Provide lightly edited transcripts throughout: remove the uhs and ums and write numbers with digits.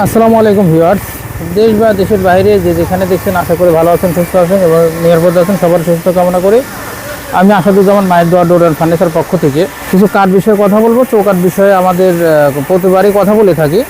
আসসালামু আলাইকুম ভিউয়ার্স। দেশ বা দেশের বাইরে যে যেখানে দেখছেন আশা করি ভালো আছেন, সুস্থ আছেন এবং নিরাপদ আছেন। সবার সুস্থ কামনা করি। আমি আসাদুজ্জামান মায়ের দোয়া ডোর অ্যান্ড ফার্নিচার পক্ষ থেকে কিছু কাঠ বিষয়ে কথা বলবো। চৌকাঠ বিষয়ে আমাদের প্রতিবারই কথা বলে থাকি,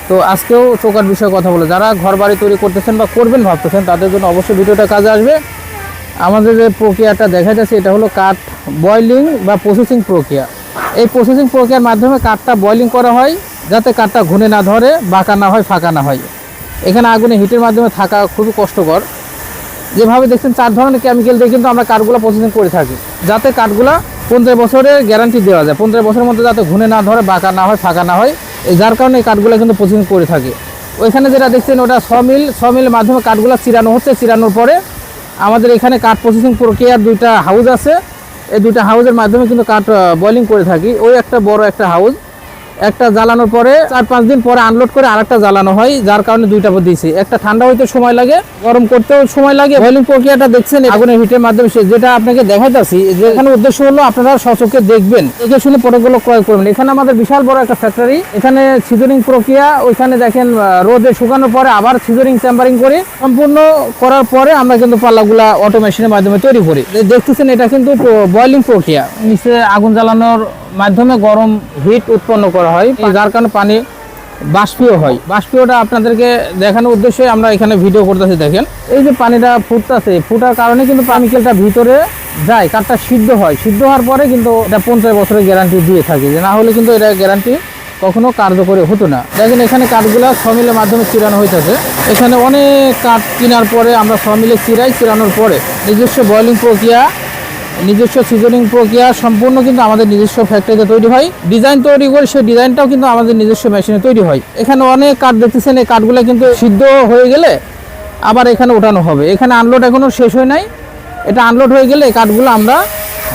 তো আজকেও চৌকাঠ বিষয়ে কথা বলে যারা ঘর বাড়ি তৈরি করতেছেন বা করবেন ভাবতেছেন তাদের জন্য অবশ্যই ভিডিওটা কাজে আসবে। আমাদের যে প্রক্রিয়াটা দেখা যাচ্ছে এটা হলো কাঠ বয়লিং বা প্রসেসিং প্রক্রিয়া। এই প্রসেসিং প্রক্রিয়ার মাধ্যমে কাঠটা বয়লিং করা হয় যাতে কাঠটা ঘুনে না ধরে, বাঁকা না হয়, ফাঁকা না হয়। এখানে আগুনে হিটের মাধ্যমে থাকা খুবই কষ্টকর। যেভাবে দেখছেন 4 ধরনের কেমিক্যাল দিয়ে কিন্তু আমরা কাঠগুলো প্রসেসিং করে থাকি যাতে কাঠগুলো 15 বছরের গ্যারান্টি দেওয়া যায়। 15 বছরের মধ্যে যাতে ঘুনে না ধরে, বাঁকা না হয়, ফাঁকা না হয়, যার কারণে এই কাঠগুলো কিন্তু প্রসেসিং করে থাকি। ওইখানে যেটা দেখছেন ওটা সমিলের মাধ্যমে কাঠগুলো চিরানো হচ্ছে। চিরানোর পরে আমাদের এখানে কাঠ প্রসেসিং প্রক্রিয়ার 2টা হাউস আছে। এই 2টা হাউসের মাধ্যমে কিন্তু কাঠ বয়লিং করে থাকি। ওই একটা বড় একটা হাউস, একটা জ্বালানোর পরে 4-5 দিন পরে আনলোড করে আরেকটা জ্বালানো হয়, যার কারণে 2টা দিয়েছি। একটা ঠান্ডা হইতে সময় লাগে, গরম করতেও সময় লাগে। বয়লিং প্রক্রিয়াটা দেখছেন আগুনের হিটের মাধ্যমে, যেটা আপনাকে দেখাইতেছি, যে এখানে উদ্দেশ্য হলো আপনারা সচক্ষে দেখবেন, দেখে শুনে প্রোডাক্টগুলো ক্রয় করবেন। এখানে আমাদের বিশাল বড় একটা ফ্যাক্টরি। এখানে সিজনিং প্রক্রিয়া, ওইখানে দেখেন রোদে শুকানোর পরে আবার সিজনিং চেম্বারিং করে সম্পূর্ণ করার পরে আমরা কিন্তু পাল্লাগুলা অটোমেশনের মাধ্যমে তৈরি করি। দেখতেছেন এটা কিন্তু বয়লিং প্রক্রিয়া। নিচে আগুন জ্বালানোর মাধ্যমে গরম হিট উৎপন্ন করা হয়, যার কারণে পানি বাষ্পীয় হয়। বাষ্পীয়টা আপনাদেরকে দেখানোর উদ্দেশ্যে আমরা এখানে ভিডিও করতেছি। দেখেন এই যে পানিটা ফুটতেছে, ফুটার কারণে কিন্তু কেমিক্যালটা ভিতরে যায়, কাঠটা সিদ্ধ হয়। সিদ্ধ হওয়ার পরে কিন্তু এটা 50 বছরের গ্যারান্টি দিয়ে থাকে, যে না হলে কিন্তু এটা গ্যারান্টি কখনো কার্যকরী হতো না। দেখেন এখানে কাঠগুলো সমিলের মাধ্যমে চিরানো হইতেছে। এখানে অনেক কাঠ কেনার পরে আমরা সমিলে চিরাই। চিরানোর পরে নিজস্ব বয়লিং প্রক্রিয়া, নিজস্ব সিজনিং প্রক্রিয়া সম্পূর্ণ কিন্তু আমাদের নিজস্ব ফ্যাক্টরিতে তৈরি হয়। ডিজাইন তৈরি করে সেই ডিজাইনটাও কিন্তু আমাদের নিজস্ব মেশিনে তৈরি হয়। এখানে অনেক কাঠ দেখতেছেন, এই কাঠগুলো কিন্তু সিদ্ধ হয়ে গেলে আবার এখানে ওঠানো হবে। এখানে আনলোড এখনও শেষ হয় নাই। এটা আনলোড হয়ে গেলে এই কাঠগুলো আমরা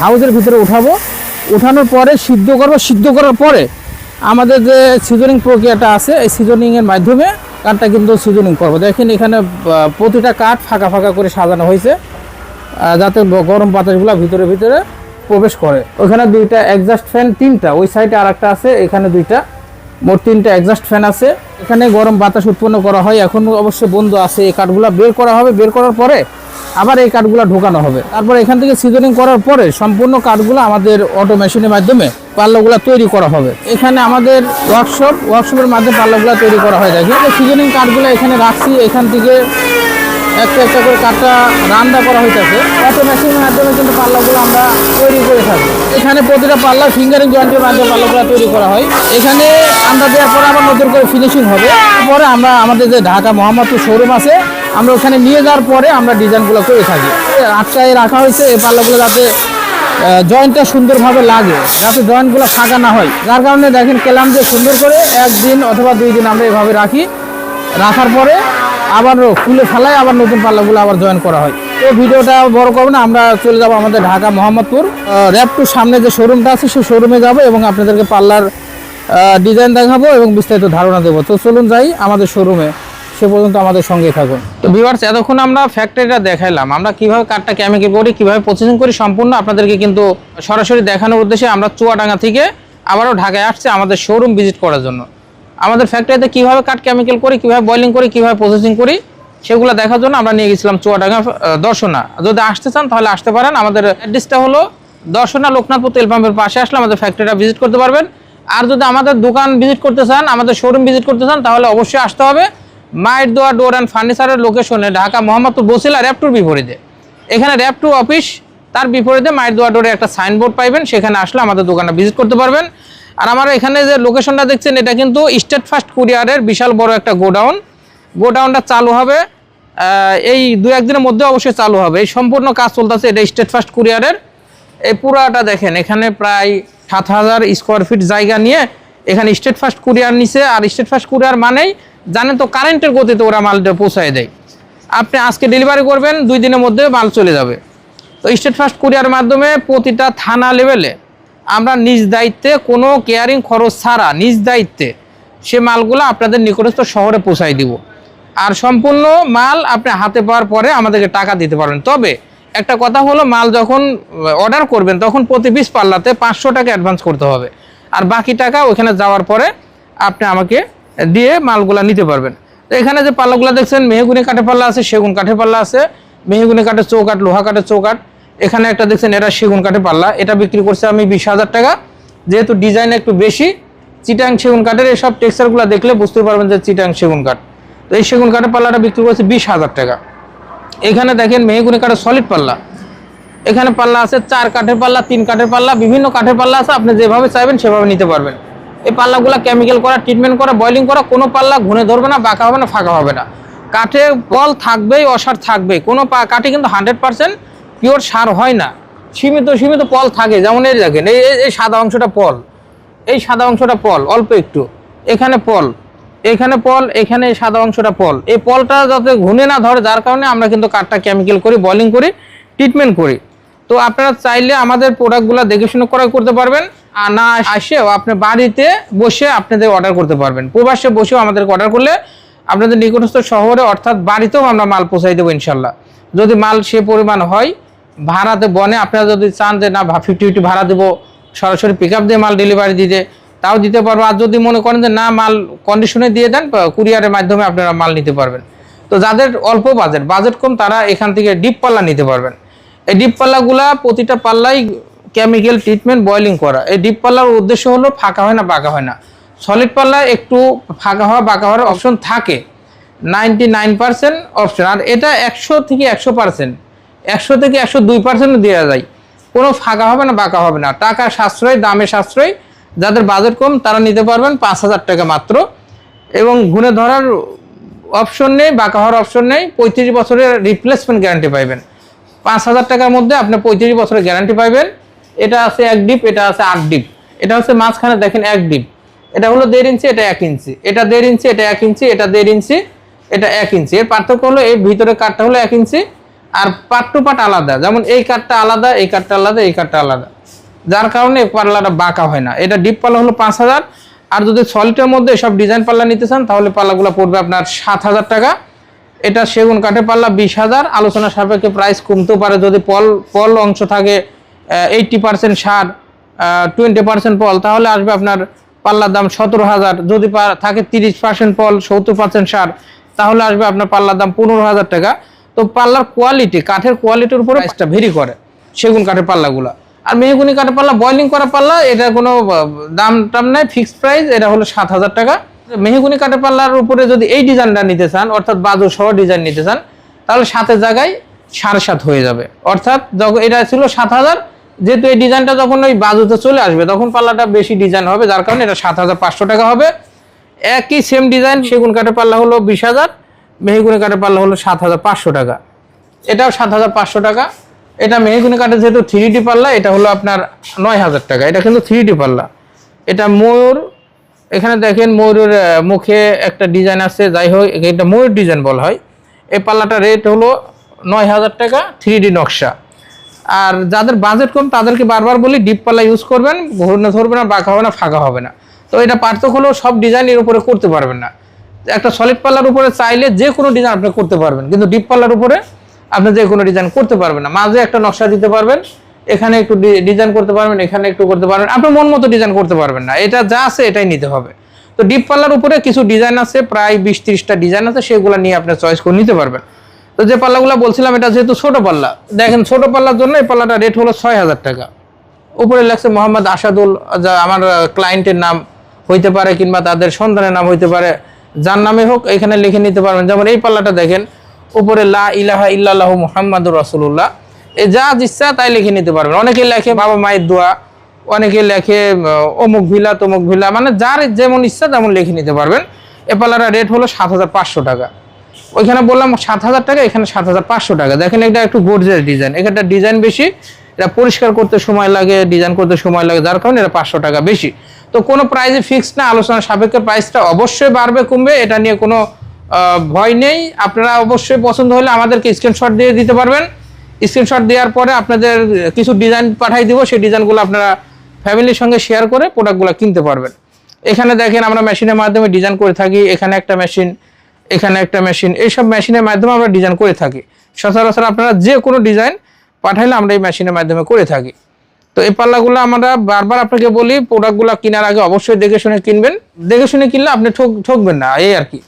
হাউসের ভিতরে উঠাবো। উঠানোর পরে সিদ্ধ করবো। সিদ্ধ করার পরে আমাদের যে সিজনিং প্রক্রিয়াটা আছে, এই সিজনিংয়ের মাধ্যমে কাঠটা কিন্তু সিজনিং করবো। দেখেন এখানে প্রতিটা কাঠ ফাঁকা ফাঁকা করে সাজানো হয়েছে যাতে গরম বাতাসগুলো ভিতরে ভিতরে প্রবেশ করে। ওখানে 2টা এক্সস্ট ফ্যান, 3টা, ওই সাইডে আর একটা আছে, এখানে 2টা, মোট 3টা এক্সস্ট ফ্যান আছে। এখানে গরম বাতাস উৎপন্ন করা হয়। এখন অবশ্যই বন্ধ আছে। এই কাঠগুলো বের করা হবে। বের করার পরে আবার এই কাঠগুলো ঢোকানো হবে। তারপর এখান থেকে সিজনিং করার পরে সম্পূর্ণ কাঠগুলো আমাদের অটো মেশিনের মাধ্যমে পাল্লাগুলো তৈরি করা হবে। এখানে আমাদের ওয়ার্কশপের মাধ্যমে পাল্লাগুলো তৈরি করা হয়। দেখি সিজনিং কাঠগুলো এখানে রাখছি। এখান থেকে একটা একটা করে কাঠটা রান্না করা হইতেছে। অটো মেশিনের মাধ্যমে কিন্তু পাল্লাগুলো আমরা তৈরি করে থাকি। এখানে প্রতিটা পাল্লা ফিঙ্গারিং জয়েন্টের মাধ্যমে পাল্লাগুলো তৈরি করা হয়। এখানে আমরা দেওয়ার পরে আবার নতুন করে ফিনিশিং হবে। তারপরে আমরা আমাদের যে ঢাকা মোহাম্মদপুর শোরুম আছে, আমরা ওখানে নিয়ে যাওয়ার পরে আমরা ডিজাইনগুলো করে থাকি। আটকায় রাখা হয়েছে এই পাল্লাগুলো যাতে জয়েন্টটা সুন্দরভাবে লাগে, যাতে জয়েন্টগুলো ফাঁকা না হয়। যার কারণে দেখেন কেলাম যে সুন্দর করে 1 দিন অথবা 2 দিন আমরা এভাবে রাখি। রাখার পরে আবার খুলে ফেলায় আবার নতুন পাল্লাগুলো আবার জয়েন করা হয়। তো ভিডিওটা বড় করবো না, আমরা চলে যাবো আমাদের ঢাকা মোহাম্মদপুর র্যাপ2 সামনে যে শোরুমটা আছে সেই শোরুমে যাবো এবং আপনাদেরকে পাল্লার ডিজাইন দেখাবো এবং বিস্তারিত ধারণা দেবো। তো চলুন যাই আমাদের শোরুমে, সে পর্যন্ত আমাদের সঙ্গে থাকুন। তো ভিউয়ার্স, এতক্ষণ আমরা ফ্যাক্টরিটা দেখাইলাম, আমরা কিভাবে কাঠটা কেমিক্যাল করি, কিভাবে প্রসেসিং করি, সম্পূর্ণ আপনাদেরকে কিন্তু সরাসরি দেখানোর উদ্দেশ্যে আমরা চুয়াডাঙ্গা থেকে আবারও ঢাকায় আসছি আমাদের শোরুম ভিজিট করার জন্য। আমাদের ফ্যাক্টরিতে কীভাবে কাঠ কেমিক্যাল করি, কীভাবে বয়লিং করি, কীভাবে প্রসেসিং করি, সেগুলো দেখার জন্য আমরা নিয়ে গেছিলাম চুয়াডাঙ্গা দর্শনা। যদি আসতে চান তাহলে আসতে পারেন। আমাদের অ্যাড্রেসটা হলো দর্শনা লোকনাথপুর তেল পাম্পের পাশে। আসলে আমাদের ফ্যাক্টরিটা ভিজিট করতে পারবেন। আর যদি আমাদের দোকান ভিজিট করতে চান, আমাদের শোরুম ভিজিট করতে চান, তাহলে অবশ্যই আসতে হবে মায়ের দোয়া ডোর অ্যান্ড ফার্নিচারের লোকেশনে, ঢাকা মোহাম্মদপুর বসিলা র্যাপ2 বিপরীতে। এখানে র্যাপ2 অফিস, তার বিপরীতে মায়ের দোয়া ডোরে একটা সাইনবোর্ড পাইবেন, সেখানে আসলে আমাদের দোকানটা ভিজিট করতে পারবেন। আর আমার এখানে যে লোকেশনটা দেখছেন, এটা কিন্তু স্টেট ফার্স্ট কুরিয়ারের বিশাল বড় একটা গোডাউনটা চালু হবে এই 2-1 দিনের মধ্যে অবশ্যই চালু হবে। এই সম্পূর্ণ কাজ চলতেছে, এটা স্টেট ফার্স্ট কুরিয়ারের। এই পুরাটা দেখেন, এখানে প্রায় 7000 স্কোয়ার ফিট জায়গা নিয়ে এখানে স্টেট ফার্স্ট কুরিয়ার নিছে। আর স্টেট ফার্স্ট কুরিয়ার মানেই জানেন তো, কারেন্টের গতিতে ওরা মালটা পৌঁছায় দেয়। আপনি আজকে ডেলিভারি করবেন, 2 দিনের মধ্যে মাল চলে যাবে। তো স্টেট ফার্স্ট কুরিয়ারের মাধ্যমে প্রতিটা থানা লেভেলে আমরা নিজ দায়িত্বে, কোনো কেয়ারিং খরচ ছাড়া নিজ দায়িত্বে সে মালগুলো আপনাদের নিকটস্থ শহরে পৌঁছাই দিব। আর সম্পূর্ণ মাল আপনি হাতে পাওয়ার পরে আমাদেরকে টাকা দিতে পারবেন। তবে একটা কথা হলো, মাল যখন অর্ডার করবেন তখন প্রতি 20 পাল্লাতে 500 টাকা অ্যাডভান্স করতে হবে। আর বাকি টাকা ওখানে যাওয়ার পরে আপনি আমাকে দিয়ে মালগুলা নিতে পারবেন। তো এখানে যে পাল্লাগুলো দেখছেন মেহগুনি কাঠের পাল্লা আছে, সেগুন কাঠের পাল্লা আছে, মেহগুনি কাঠের চৌকাঠ, লোহা কাঠের চৌকাঠ। এখানে একটা দেখছেন এটা সেগুন কাঠের পাল্লা, এটা বিক্রি করছে আমি 20,000 টাকা। যেহেতু ডিজাইন একটু বেশি, চিটাং সেগুন কাঠের এইসব টেক্সচারগুলো দেখলে বুঝতে পারবেন যে চিটাং সেগুন কাঠ। তো এই সেগুন কাঠের পাল্লাটা বিক্রি করছে 20,000 টাকা। এখানে দেখেন মেহগুনি কাঠের সলিড পাল্লা, এখানে পাল্লা আছে 4 কাঠের পাল্লা, 3 কাঠের পাল্লা, বিভিন্ন কাঠের পাল্লা আছে, আপনি যেভাবে চাইবেন সেভাবে নিতে পারবেন। এই পাল্লাগুলো কেমিক্যাল করা, ট্রিটমেন্ট করা, বয়লিং করা, কোনো পাল্লা ঘুরে ধরবে না, বাঁকা হবে না, ফাঁকা হবে না। কাঠে পল থাকবেই, অসার থাকবেই, কোনো কাঠে কিন্তু 100% পিওর সার হয় না, সীমিত পল থাকে। যেমন এই দেখেন এই সাদা অংশটা পল, এই সাদা অংশটা পল অল্প একটু, এখানে পল, এখানে পল, এখানে এই সাদা অংশটা পল। এই পলটা যাতে ঘুরে না ধরে, যার কারণে আমরা কিন্তু কাঠটা কেমিক্যাল করি, বয়লিং করি, ট্রিটমেন্ট করি। তো আপনারা চাইলে আমাদের প্রোডাক্টগুলো দেখে শুনে ক্রয় করতে পারবেন, আর না আসেও আপনি বাড়িতে বসে আপনাদের অর্ডার করতে পারবেন। প্রবাসে বসেও আমাদেরকে অর্ডার করলে আপনাদের নিকটস্থ শহরে অর্থাৎ বাড়িতেও আমরা মাল পৌঁছাই দেবো ইনশাল্লাহ। যদি মাল সে পরিমাণ হয়, ভাড়াতে বনে আপনারা যদি চান যে না 50-50 ভাড়া দেবো, সরাসরি পিক আপ দিয়ে মাল ডেলিভারি দিতে, তাও দিতে পারবো। আর যদি মনে করেন যে না মাল কন্ডিশনে দিয়ে দেন, কুরিয়ারের মাধ্যমে আপনারা মাল নিতে পারবেন। তো যাদের অল্প বাজেট কম, তারা এখান থেকে ডিপ পাল্লা নিতে পারবেন। এই ডিপ পাল্লাগুলা প্রতিটা পাল্লাই কেমিক্যাল ট্রিটমেন্ট, বয়লিং করা। এই ডিপ পাল্লার উদ্দেশ্য হলো ফাঁকা হয় না, বাঁকা হয় না। সলিড পাল্লা একটু ফাঁকা হওয়া, বাঁকা হওয়ার অপশন থাকে, 99% অপশন। আর এটা 100 থেকে 100%, 100 থেকে 102% দেওয়া যায়, কোনো ফাঁকা হবে না, বাঁকা হবে না। টাকা সাশ্রয়, দামে সাশ্রয়। যাদের বাজেট কম তারা নিতে পারবেন 5,000 টাকা মাত্র। এবং ঘুরে ধরার অপশন নেই, বাঁকা হওয়ার অপশন নেই। 35 বছরের রিপ্লেসমেন্ট গ্যারান্টি পাইবেন। 5,000 টাকার মধ্যে আপনি 35 বছরের গ্যারান্টি পাইবেন। এটা আছে 1 ডিপ, এটা আছে 8 ডিপ। এটা হচ্ছে মাঝখানে দেখেন 1 ডিপ, এটা হলো 1.5 ইঞ্চি, এটা 1 ইঞ্চি, এটা 1.5 ইঞ্চি, এটা 1 ইঞ্চি, এটা 1.5 ইঞ্চি, এটা 1 ইঞ্চি। এর পার্থক্য হলো এই ভিতরে কাঠটা হলো 1 ইঞ্চি, আর পার্ট টু পার্ট আলাদা। যেমন এই কাঠটা আলাদা, এই কাঠটা আলাদা, এই কাঠটা আলাদা, যার কারণে এই পাল্লাটা বাঁকা হয় না। এটা ডিপ পাল্লা হলো 5,000। আর যদি সলিডের মধ্যে সব ডিজাইন পাল্লা নিতে চান তাহলে পাল্লাগুলো পড়বে আপনার 7,000 টাকা। এটা সেগুন কাঠের পাল্লা 20,000। আলোচনা সাপেক্ষে প্রাইস কমতেও পারে, যদি পল অংশ থাকে 80% সার, 20% পল, তাহলে আসবে আপনার পাল্লার দাম 17,000। যদি থাকে 30% পল, 70% সার, তাহলে আসবে আপনার পাল্লার দাম 15,000 টাকা। তো পাল্লার কোয়ালিটি, কাঠের কোয়ালিটির উপরে প্রাইসটা ভেরি করে সেগুন কাঠের পাল্লাগুলো। আর মেহগুনি কাঠের পাল্লা, বয়লিং করা পাল্লা, এটা কোনো দাম টাম নাই, ফিক্সড প্রাইস। এটা হলো 7,000 টাকা। মেহগুনি কাঠের পাল্লার উপরে যদি এই ডিজাইনটা নিতে চান, অর্থাৎ বাজু সহ ডিজাইন নিতে চান, তাহলে 7-এর জায়গায় 7.5 হয়ে যাবে। অর্থাৎ যখন এটা ছিল 7,000, যেহেতু এই ডিজাইনটা যখন ওই বাজুতে চলে আসবে তখন পাল্লাটা বেশি ডিজাইন হবে, যার কারণে এটা 7,500 টাকা হবে। একই সেম ডিজাইন সেগুন কাঠের পাল্লা হলো 20,000, মেহগুনি কাঠের পাল্লা হলো 7,500 টাকা। এটাও 7,500 টাকা। এটা মেহগুনি কাঠের যেহেতু 3D পাল্লা, এটা হলো আপনার 9,000 টাকা। এটা কিন্তু 3D পাল্লা। এটা ময়ূর, এখানে দেখেন ময়ূরের মুখে একটা ডিজাইন আছে, যাই হোক এটা ময়ূর ডিজাইন বলা হয়। এই পাল্লাটা রেট হলো 9,000 টাকা, 3D নকশা। আর যাদের বাজেট কম তাদেরকে বারবার বলি ডিপ পাল্লা ইউজ করবেন, ঘূর্ণে ধরবে না, বাঁকা হবে না, ফাঁকা হবে না। তো এটা পার্থক্য হলো সব ডিজাইনের উপরে করতে পারবেন না। একটা সলিড পাল্লার উপরে চাইলে যে কোনো ডিজাইন আপনি করতে পারবেন, কিন্তু ডিপ পাল্লার উপরে আপনি যে কোনো ডিজাইন করতে পারবেন না। মাঝে একটা নকশা দিতে পারবেন, এখানে একটু ডিজাইন করতে পারবেন, এখানে একটু করতে পারবেন, আপনার মন মতো ডিজাইন করতে পারবেন না। এটা যা আছে এটাই নিতে হবে। তো ডিপ পাল্লার উপরে কিছু ডিজাইন আছে, প্রায় 20-30টা ডিজাইন আছে, সেগুলো নিয়ে আপনি চয়েস করে নিতে পারবেন। তো যে পাল্লাগুলো বলছিলাম, এটা যেহেতু ছোট পাল্লা, দেখেন ছোট পাল্লার জন্য এই পাল্লাটা রেট হলো 6,000 টাকা। উপরে লেখছে মোহাম্মদ আসাদুল, যা আমার ক্লায়েন্টের নাম হইতে পারে কিংবা তাদের সন্তানের নাম হইতে পারে, যার নামে হোক এখানে লিখে নিতে পারবেন। যেমন এই পাল্লাটা দেখেন উপরে লা ইলাহা ইল্লাল্লাহু মুহাম্মাদুর রাসূলুল্লাহ, এই যা ইচ্ছা তাই লিখে নিতে পারবেন। অনেকে লেখে বাবা মায়ের দোয়া, অনেকে লেখে অমুক ভিলা তমুক ভিলা, মানে যার যেমন ইচ্ছা তেমন লিখে নিতে পারবেন। এই পাল্লাটার রেট হলো 7,500 টাকা। ওইখানে বললাম 7,000 টাকা, এখানে 7,500 টাকা। দেখেন এটা একটু গর্জিয়াস ডিজাইন, এখানটা ডিজাইন বেশি, এটা পরিষ্কার করতে সময় লাগে, ডিজাইন করতে সময় লাগে, যার কারণে এটা 500 টাকা বেশি। তো কোনো প্রাইসে ফিক্সড না, আলোচনা সাপেক্ষে প্রাইসটা অবশ্যই বাড়বে কমবে, এটা নিয়ে কোনো ভয় নেই। আপনারা অবশ্যই পছন্দ হলে আমাদেরকে স্ক্রিনশট দিয়ে দিতে পারবেন। স্ক্রিনশট দেওয়ার পরে আপনাদের কিছু ডিজাইন পাঠাই দিব, সেই ডিজাইনগুলো আপনারা ফ্যামিলির সঙ্গে শেয়ার করে প্রোডাক্টগুলো কিনতে পারবেন। এখানে দেখেন আমরা মেশিনের মাধ্যমে ডিজাইন করে থাকি, এখানে একটা মেশিন, এখানে একটা মেশিন, এইসব মেশিনের মাধ্যমে আমরা ডিজাইন করে থাকি। সচরাচর আপনারা যে কোনো ডিজাইন পাঠাইলে আমরা এই মেশিনের মাধ্যমে করে থাকি। তো এই পাল্লাগুলো আমরা বারবার আপনাকে বলি, প্রোডাক্টগুলো কেনার আগে অবশ্যই দেখে শুনে কিনবেন। দেখে শুনে কিনলে আপনি ঠকবেন না, এই আর কি।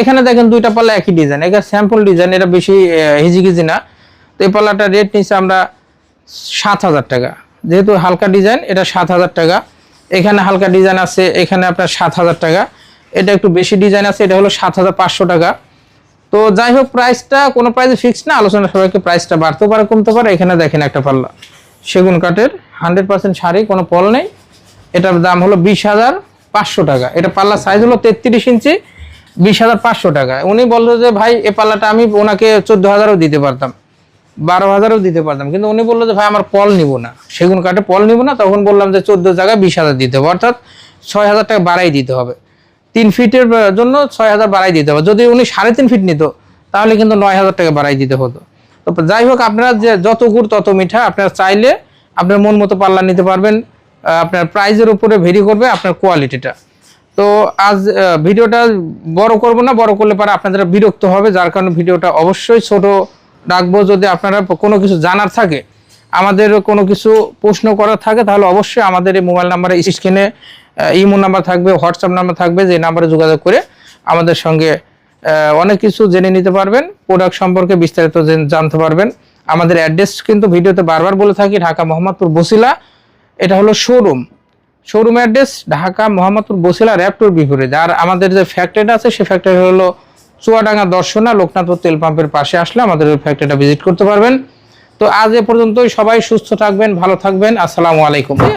এখানে দেখেন দুইটা পাল্লা একই ডিজাইন, এটা স্যাম্পল ডিজাইন, এটা বেশি হিজিগিজি না। তো এই পাল্লাটা রেট নিচ্ছে আমরা 7,000 টাকা। যেহেতু হালকা ডিজাইন, এটা 7,000 টাকা। এখানে হালকা ডিজাইন আছে, এখানে আপনার 7,000 টাকা। এটা একটু বেশি ডিজাইন আছে, এটা হলো 7,500 টাকা। তো যাই হোক, প্রাইসটা কোনো প্রাইসে ফিক্সড না, আলোচনা সবাইকে প্রাইসটা বাড়তেও পারে কমতে পারে। এখানে দেখেন একটা পাল্লা সেগুন কাঠের 100% শাড়ি, কোনো পল নেই। এটার দাম হলো 20,500 টাকা। এটা পাল্লা সাইজ হলো 33 ইঞ্চি, 20,500 টাকা। উনি বললো যে ভাই এই পাল্লাটা আমি ওনাকে 14,000ও দিতে পারতাম, 12,000ও দিতে পারতাম, কিন্তু উনি বললো যে ভাই আমার পল নিব না, সেগুন কাঠে পল নিব না। তখন বললাম যে 14 জায়গায় 20,000 দিতে হবে, অর্থাৎ 6,000 টাকা বাড়াই দিতে হবে। 3 ফিটের জন্য 6,000 বাড়াই দিতে হবে। যদি উনি 3.5 ফিট নিত তাহলে কিন্তু 9,000 টাকা বাড়াই দিতে হতো। তো যাই হোক, আপনারা যে যত গুড় তত মিঠা, আপনারা চাইলে আপনার মন মতো পাল্লা নিতে পারবেন। আপনার প্রাইজের উপরে ভেরি করবে আপনার কোয়ালিটিটা। তো আজ ভিডিওটা বড় করব না, বড় করলে পরে আপনাদের বিরক্ত হবে, যার কারণে ভিডিওটা অবশ্যই ছোট রাখবো। যদি আপনারা কোনো কিছু জানার থাকে, আমাদের কোনো কিছু প্রশ্ন করার থাকে, তাহলে অবশ্যই আমাদের এই মোবাইল নাম্বারে স্ক্রিনে ইমো নাম্বার থাকবে, হোয়াটসঅ্যাপ নাম্বার থাকবে, যে নাম্বারে যোগাযোগ করে আমাদের সঙ্গে অনেক কিছু জেনে নিতে পারবেন, প্রোডাক্ট সম্পর্কে বিস্তারিত জানতে পারবেন। আমাদের অ্যাড্রেস কিন্তু ভিডিওতে বারবার বলে থাকি, ঢাকা মোহাম্মদপুর বসিলা। এটা হলো শোরুম অ্যাড্রেস, ঢাকা মোহাম্মদপুর বসিলা র্যাপটোর বিপরীতে। আর আমাদের যে ফ্যাক্টরিটা আছে, সেই ফ্যাক্টরি হলো চুয়াডাঙ্গা দর্শনা লোকনাথপুর তেল পাম্পের পাশে আসলে আমাদের ওই ফ্যাক্টরিটা ভিজিট করতে পারবেন। তো আজ এ পর্যন্তই, সবাই সুস্থ থাকবেন, ভালো থাকবেন। আসসালামু আলাইকুম।